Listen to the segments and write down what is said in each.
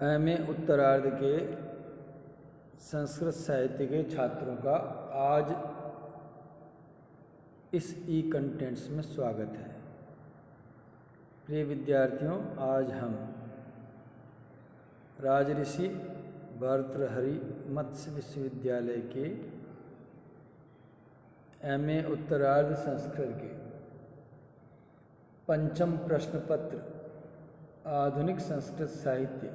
MA उत्तरार्ध के संस्कृत साहित्य के छात्रों का आज इस ई कंटेंट्स में स्वागत है। प्रिय विद्यार्थियों, आज हम राजऋषि भर्तृहरि मत्स्य विश्वविद्यालय के एमए उत्तरार्ध संस्कृत के पंचम प्रश्न पत्र आधुनिक संस्कृत साहित्य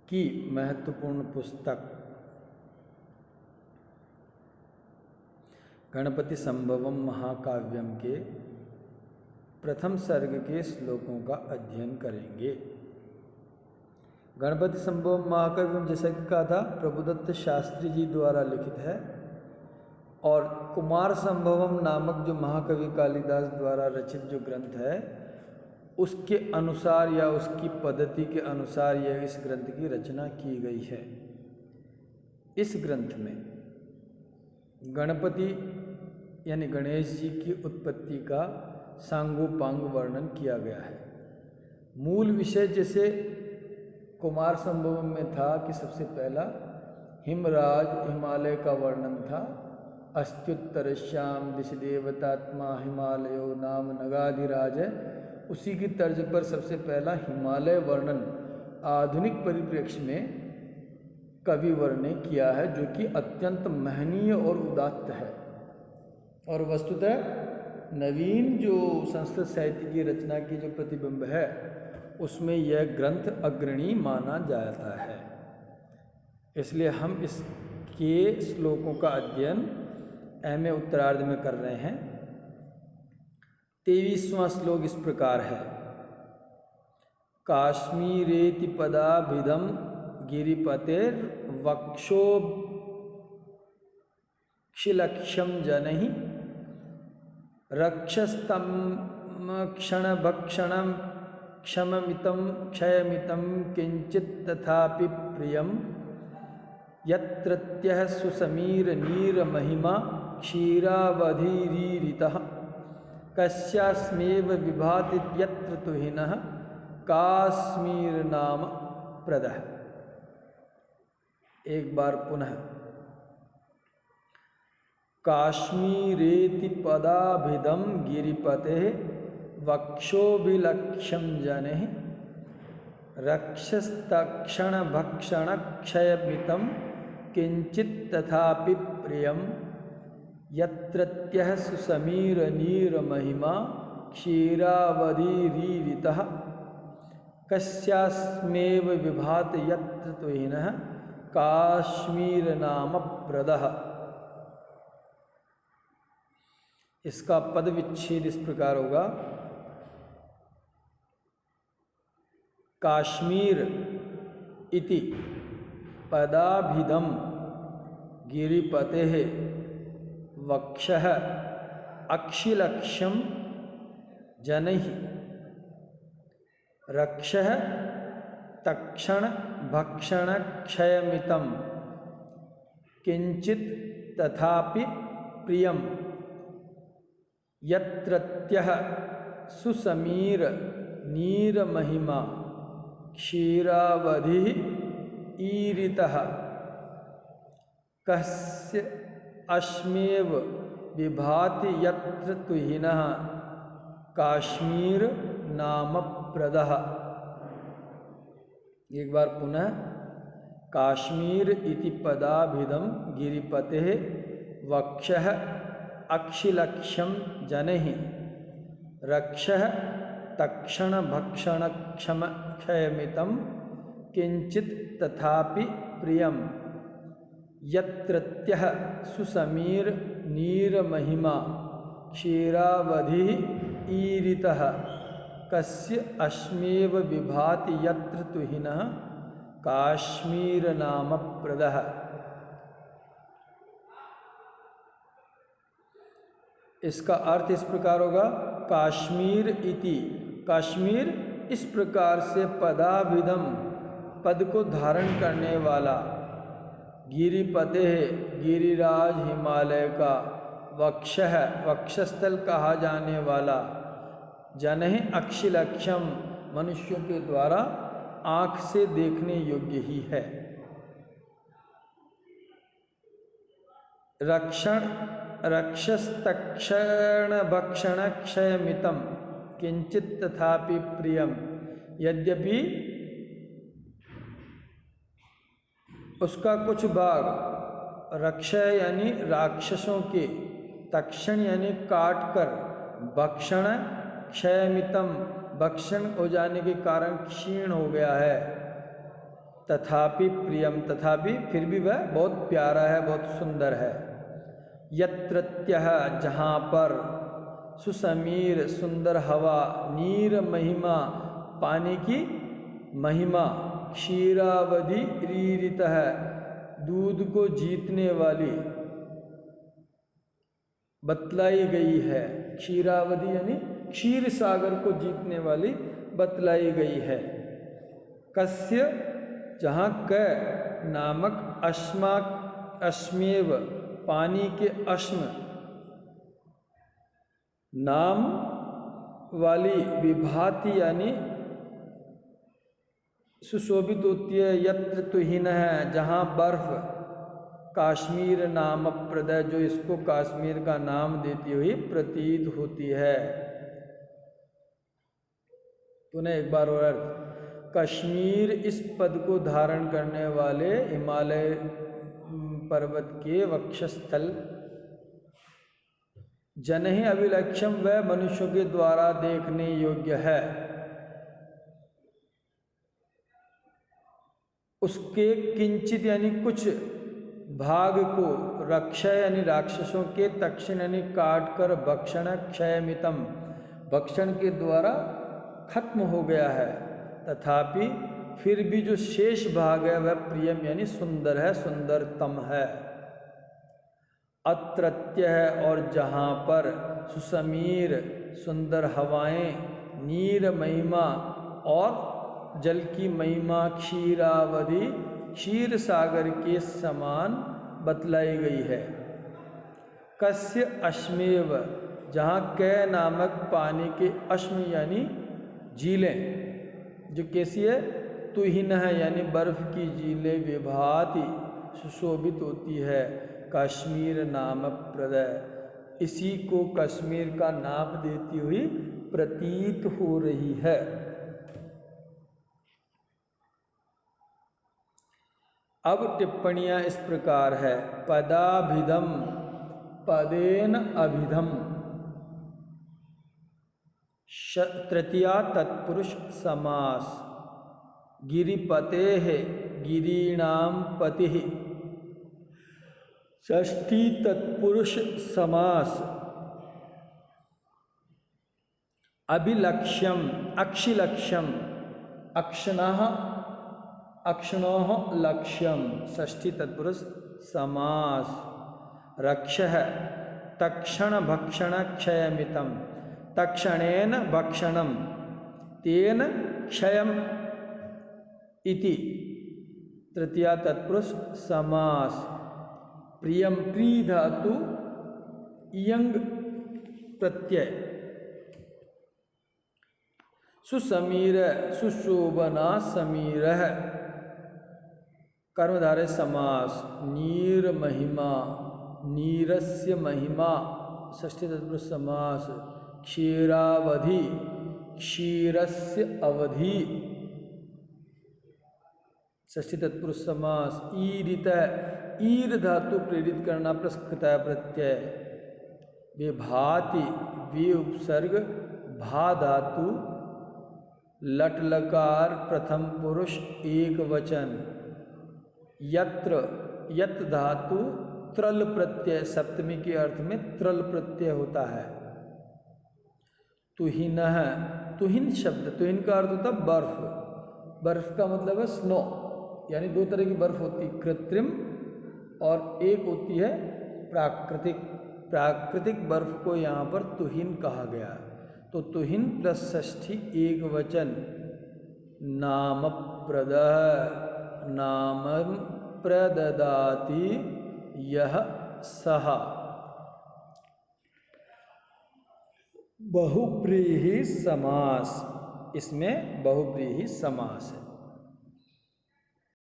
की महत्वपूर्ण पुस्तक गणपति संभवम महाकाव्यम के प्रथम सर्ग के श्लोकों का अध्ययन करेंगे। गणपति संभवम महाकाव्यम, जैसा कि कहा था, प्रभुदत्त शास्त्री जी द्वारा लिखित है और कुमार संभवम नामक जो महाकवि कालिदास द्वारा रचित जो ग्रंथ है उसके अनुसार या उसकी पद्धति के अनुसार यह इस ग्रंथ की रचना की गई है। इस ग्रंथ में गणपति यानी गणेश जी की उत्पत्ति का सांगोपांग वर्णन किया गया है। मूल विषय जैसे कुमार संभवम में था कि सबसे पहला हिमराज हिमालय का वर्णन था। अस्त्युत्तरश्याम दिशि देवतात्मा हिमालयो नाम नगाधिराज है। उसी की तर्ज पर सबसे पहला हिमालय वर्णन आधुनिक परिप्रेक्ष्य में कवि वर ने किया है, जो कि अत्यंत महनीय और उदात्त है। और वस्तुतः नवीन जो संस्कृत साहित्य की रचना की जो प्रतिबिंब है उसमें यह ग्रंथ अग्रणी माना जाता है। इसलिए हम इसके श्लोकों का अध्ययन एमए उत्तरार्ध में कर रहे हैं। 23वां श्लोक इस प्रकार है। काश्मीरेति पदाभिधम गिरिपतेर वक्षोक्षिलक्ष्यम जनहि रक्षस्तम क्षणभक्षणम क्षममितं क्षयमितं किंचित तथापि प्रियम यत्रत्यः सुसमीर नीर महिमा क्षीरावधिरीरितः कस्यास्मेव विभाति यत्र तुहिनः काश्मीर नाम प्रदः। एक बार पुनः। काश्मीरेति पदाभिधम गिरिपते वक्षोभिलक्ष्यम जनेः रक्षस्तक्षण भक्षण क्षयमितं किंचित तथापि प्रियम यत्रत्यः सुसमीर नीर महिमा क्षीरावधिरीरितः कस्यास्मेव विभाति यत्र तुहिनः काश्मीर नाम प्रदः। इसका पद विच्छेद इस प्रकार होगा। काश्मीर इति पदाभिधम गिरिपतेः वक्षः अक्षिलक्ष्यम जनैः रक्षः तक्षण भक्षण क्षयमितं किंचित तथापि प्रियम यत्रत्यः सुसमीर नीर महिमा क्षीरावधि ईरितः कस्य अश्मेव विभाति यत्र तुहिनः काश्मीर नाम प्रदः। एक बार पुनः। काश्मीर इति पदाभिधम गिरिपतेः वक्षः अक्षिलक्ष्यम जनैः रक्षः तक्षण भक्षण क्षयमितं किंचित तथापि प्रियम यत्रत्यः सुसमीर नीर महिमा क्षीरावधि ईरितः कस्य अश्मेव विभाति यत्र तुहिनः काश्मीर नाम प्रदः। इसका अर्थ इस प्रकार होगा। काश्मीर इति, काश्मीर इस प्रकार से पदाभिधम पद को धारण करने वाला, गिरिपते गिरिराज हिमालय का, वक्षः वक्षस्थल कहा जाने वाला, जनहि अक्षिलक्ष्यम मनुष्यों के द्वारा आँख से देखने योग्य ही है। रक्षस्तक्षण भक्षण क्षयमितम किंचित तथापि प्रियम, यद्यपि उसका कुछ भाग रक्षय यानी राक्षसों के, तक्षण यानी काट कर, भक्षण क्षयमितम भक्षण हो जाने के कारण क्षीण हो गया है, तथापि प्रियम तथापि फिर भी वह बहुत प्यारा है, बहुत सुंदर है। यत्रत्यः जहाँ पर, सुसमीर सुंदर हवा, नीर महिमा पानी की महिमा, क्षीरावधि रीरितः दूध को जीतने वाली बतलाई गई है। क्षीरावधि यानी क्षीर सागर को जीतने वाली बतलाई गई है। कस्य जहाँ क नामक अश्मेव पानी के अश्म नाम वाली विभाति यानी सुशोभित होती है। यत्र तुहिन है जहाँ बर्फ, काश्मीर नाम प्रदय जो इसको काश्मीर का नाम देती हुई प्रतीत होती है। पुनः एक बार और अर्थ, कश्मीर इस पद को धारण करने वाले हिमालय पर्वत के वक्षस्थल, जनहि अभिलक्ष्यम वह मनुष्यों के द्वारा देखने योग्य है। उसके किंचित यानी कुछ भाग को, रक्षय यानी राक्षसों के, तक्षण यानी काट कर, भक्षण क्षयमितम भक्षण के द्वारा खत्म हो गया है, तथापि फिर भी जो शेष भाग है वह प्रियम यानी सुंदर है, सुंदरतम है। अत्रत्य है और जहाँ पर, सुसमीर सुंदर हवाएं, नीर महिमा और जल की महिमा, क्षीरावधि क्षीर सागर के समान बतलाई गई है। कस्य अश्मेव जहाँ कै नामक पानी के अश्म यानी झीलें, जो कैसी है, तुहिन है यानी बर्फ की झीलें, विभाति सुशोभित होती है, कश्मीर नामक प्रदय इसी को कश्मीर का नाम देती हुई प्रतीत हो रही है। अब टिप्पणियां इस प्रकार है। पदाभिधम पदेन अभिधम, तृतीया तत्पुरुष समास, गिरिपते गिरीणाम पति, षष्ठी तत्पुरुष समास, अभिलक्ष्यम अक्षिलक्ष्यम, अक्षणः अक्षणोः लक्ष्यम, षष्ठी तत्पुरुष समास, रक्षः तक्षण भक्षण क्षयमितम, तक्षणेन भक्षणम तेन क्षयम इति, तृतीया तत्पुरुष समास। प्रियम प्री धातु इयंग प्रत्यय, सुसमीर सुशोभना समीर, कर्मधारय समास, नीर महिमा नीरस्य महिमा, षष्ठी तत्पुरुष समास, क्षीरावधि क्षीरस्य अवधि, षष्ठी तत्पुरुष समास। ईरित ईर धातु प्रेरित करना प्रस्कृत प्रत्यय, विभाति वे उपसर्ग, भा धातु लट लकार प्रथम पुरुष एक वचन, यत्र यत धातु त्रल प्रत्यय, सप्तमी के अर्थ में त्रल प्रत्यय होता है। तुहिनः तुहिन शब्द, तुहिन का अर्थ होता है बर्फ, बर्फ का मतलब है स्नो, यानी दो तरह की बर्फ होती है, कृत्रिम और एक होती है प्राकृतिक। प्राकृतिक बर्फ को यहाँ पर तुहिन कहा गया। तो तुहिन प्लस षष्ठी एक वचन, नाम प्रद नाम प्रददाति यह सह, बहुव्रीहि समास, इसमें बहुव्रीहि समास है।